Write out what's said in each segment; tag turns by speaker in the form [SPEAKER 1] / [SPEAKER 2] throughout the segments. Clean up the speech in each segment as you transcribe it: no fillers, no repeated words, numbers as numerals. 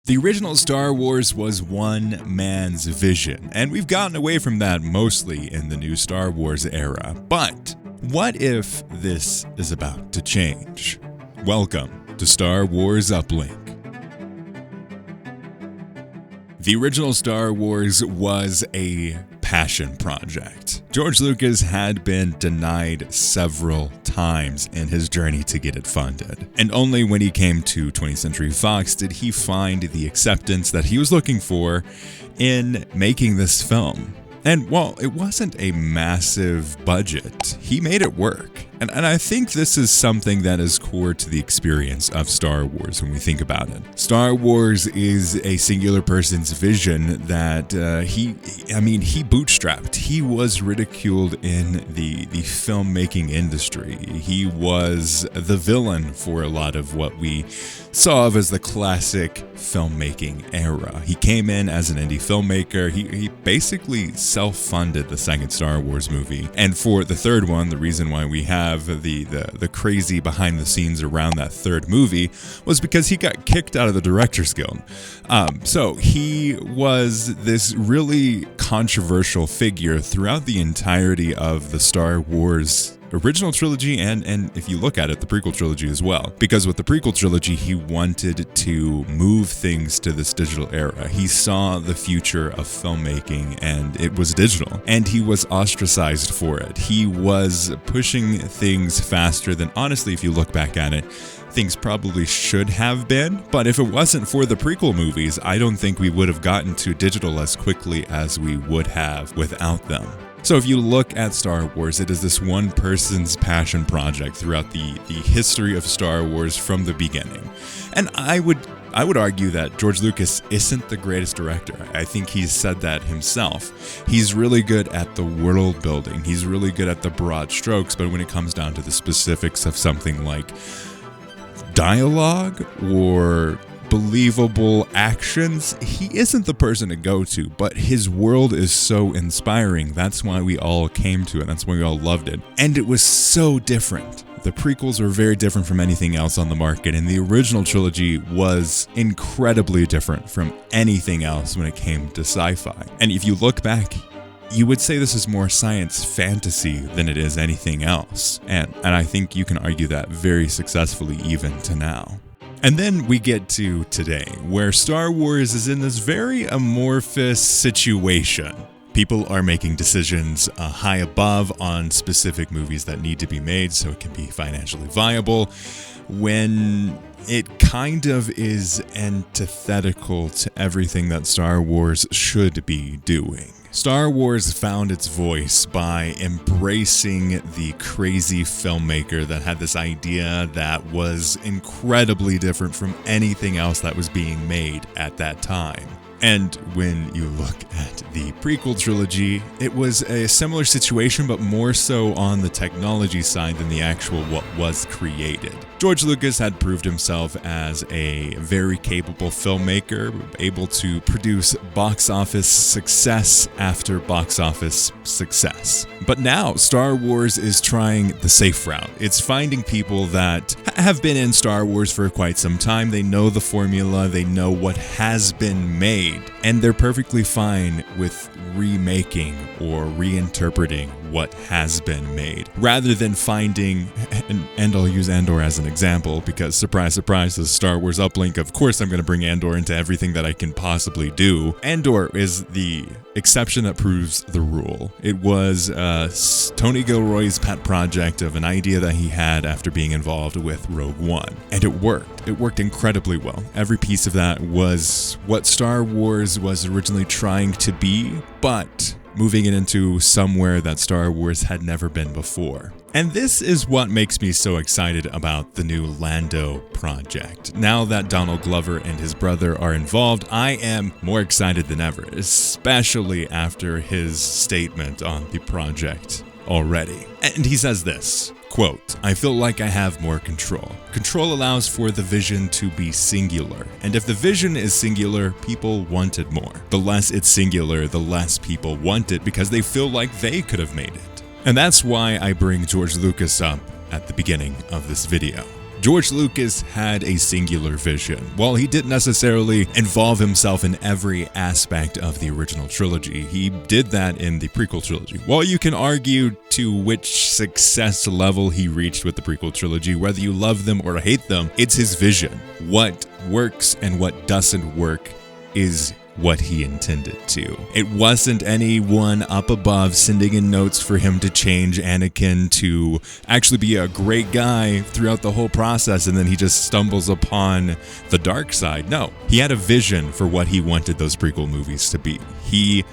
[SPEAKER 1] The original Star Wars was one man's vision, and we've gotten away from that mostly in the new Star Wars era. But what if this is about to change? Welcome to Star Wars Uplink. The original Star Wars was a passion project. George Lucas had been denied several times in his journey to get it funded. And only when he came to 20th Century Fox did he find the acceptance that he was looking for in making this film. And while it wasn't a massive budget, he made it work. And I think this is something that is core to the experience of Star Wars when we think about it. Star Wars is a singular person's vision that he bootstrapped. He was ridiculed in the filmmaking industry. He was the villain for a lot of what we saw of as the classic filmmaking era. He came in as an indie filmmaker. He basically self-funded the second Star Wars movie. And for the third one, the reason why we have the crazy behind the scenes around that third movie was because he got kicked out of the Directors Guild. So he was this really controversial figure throughout the entirety of the Star Wars original trilogy and if you look at it, the prequel trilogy as well. Because with the prequel trilogy, he wanted to move things to this digital era. He saw the future of filmmaking and it was digital. And he was ostracized for it. He was pushing things faster than, honestly, if you look back at it, things probably should have been. But if it wasn't for the prequel movies, I don't think we would have gotten to digital as quickly as we would have without them. So if you look at Star Wars, it is this one person's passion project throughout the history of Star Wars from the beginning. And I would argue that George Lucas isn't the greatest director. I think he's said that himself. He's really good at the world building. He's really good at the broad strokes, but when it comes down to the specifics of something like dialogue or believable actions, he isn't the person to go to, but his world is so inspiring. That's why we all came to it. That's why we all loved it. And it was so different. The prequels were very different from anything else on the market, and the original trilogy was incredibly different from anything else when it came to sci-fi. And if you look back, you would say this is more science fantasy than it is anything else. And I think you can argue that very successfully even to now. And then we get to today, where Star Wars is in this very amorphous situation. People are making decisions high above on specific movies that need to be made so it can be financially viable, when it kind of is antithetical to everything that Star Wars should be doing. Star Wars found its voice by embracing the crazy filmmaker that had this idea that was incredibly different from anything else that was being made at that time. And when you look at the prequel trilogy, it was a similar situation, but more so on the technology side than the actual what was created. George Lucas had proved himself as a very capable filmmaker, able to produce box office success after box office success. But now Star Wars is trying the safe route. It's finding people that have been in Star Wars for quite some time. They know the formula, they know what has been made, and they're perfectly fine with remaking or reinterpreting what has been made, rather than finding, and I'll use Andor as an example because surprise, surprise, this is Star Wars Uplink. Of course I'm going to bring Andor into everything that I can possibly do. Andor is the exception that proves the rule. It was Tony Gilroy's pet project of an idea that he had after being involved with Rogue One, and it worked. It worked incredibly well. Every piece of that was what Star Wars was originally trying to be, but moving it into somewhere that Star Wars had never been before. And this is what makes me so excited about the new Lando project. Now that Donald Glover and his brother are involved, I am more excited than ever, especially after his statement on the project already. And he says this, quote, "I feel like I have more control. Control allows for the vision to be singular. And if the vision is singular, people want it more. The less it's singular, the less people want it because they feel like they could have made it." And that's why I bring George Lucas up at the beginning of this video. George Lucas had a singular vision. While he didn't necessarily involve himself in every aspect of the original trilogy, he did that in the prequel trilogy. While you can argue to which success level he reached with the prequel trilogy, whether you love them or hate them, it's his vision. What works and what doesn't work is what he intended to. It wasn't anyone up above sending in notes for him to change Anakin to actually be a great guy throughout the whole process, and then he just stumbles upon the dark side. No, he had a vision for what he wanted those prequel movies to be. He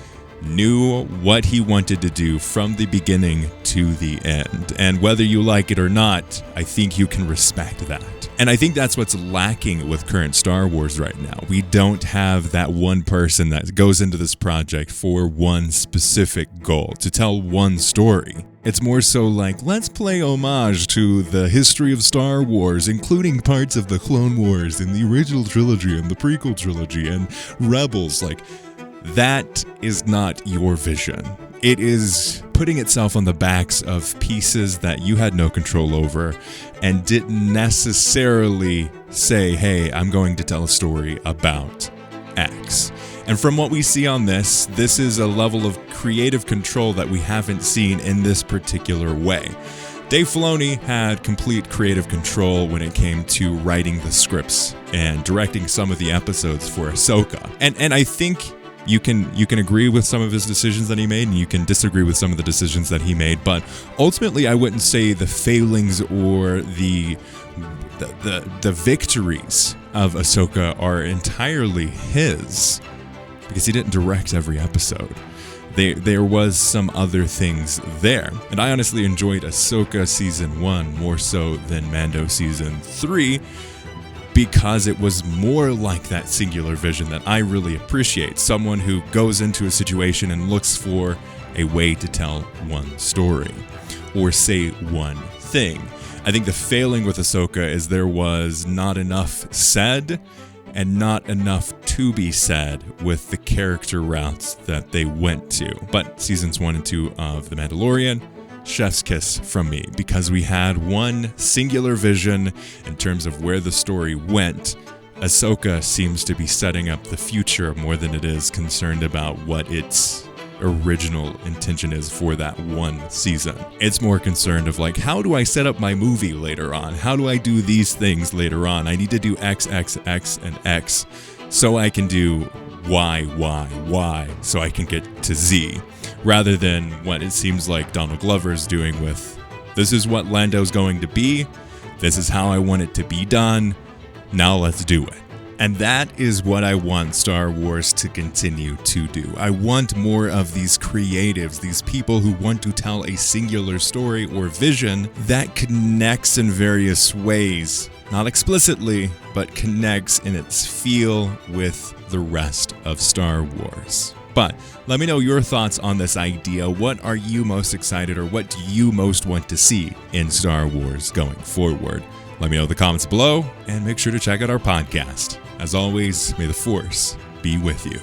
[SPEAKER 1] knew what he wanted to do from the beginning to the end. And whether you like it or not, I think you can respect that. And I think that's what's lacking with current Star Wars right now. We don't have that one person that goes into this project for one specific goal, to tell one story. It's more so like, let's play homage to the history of Star Wars, including parts of the Clone Wars and the original trilogy and the prequel trilogy and Rebels. Like, that is not your vision. It is putting itself on the backs of pieces that you had no control over and didn't necessarily say, hey, I'm going to tell a story about X. And from what we see on this is a level of creative control that we haven't seen in this particular way. Dave Filoni had complete creative control when it came to writing the scripts and directing some of the episodes for Ahsoka. And I think you can agree with some of his decisions that he made, and you can disagree with some of the decisions that he made, but ultimately I wouldn't say the failings or the victories of Ahsoka are entirely his, because he didn't direct every episode. There was some other things there, and I honestly enjoyed Ahsoka Season 1 more so than Mando Season 3, because it was more like that singular vision that I really appreciate. Someone who goes into a situation and looks for a way to tell one story or say one thing. I think the failing with Ahsoka is there was not enough said and not enough to be said with the character routes that they went to. But seasons 1 and 2 of The Mandalorian, chef's kiss from me, because we had one singular vision in terms of where the story went. Ahsoka seems to be setting up the future more than it is concerned about what its original intention is for that one season. It's more concerned of like, how do I set up my movie later on? How do I do these things later on? I need to do X, X, X, and X so I can do Y, so I can get to Z. Rather than what it seems like Donald Glover's doing with, this is what Lando's going to be, this is how I want it to be done, now let's do it. And that is what I want Star Wars to continue to do. I want more of these creatives, these people who want to tell a singular story or vision that connects in various ways, not explicitly, but connects in its feel with the rest of Star Wars. But let me know your thoughts on this idea. What are you most excited, or what do you most want to see in Star Wars going forward? Let me know in the comments below, and make sure to check out our podcast. As always, may the Force be with you.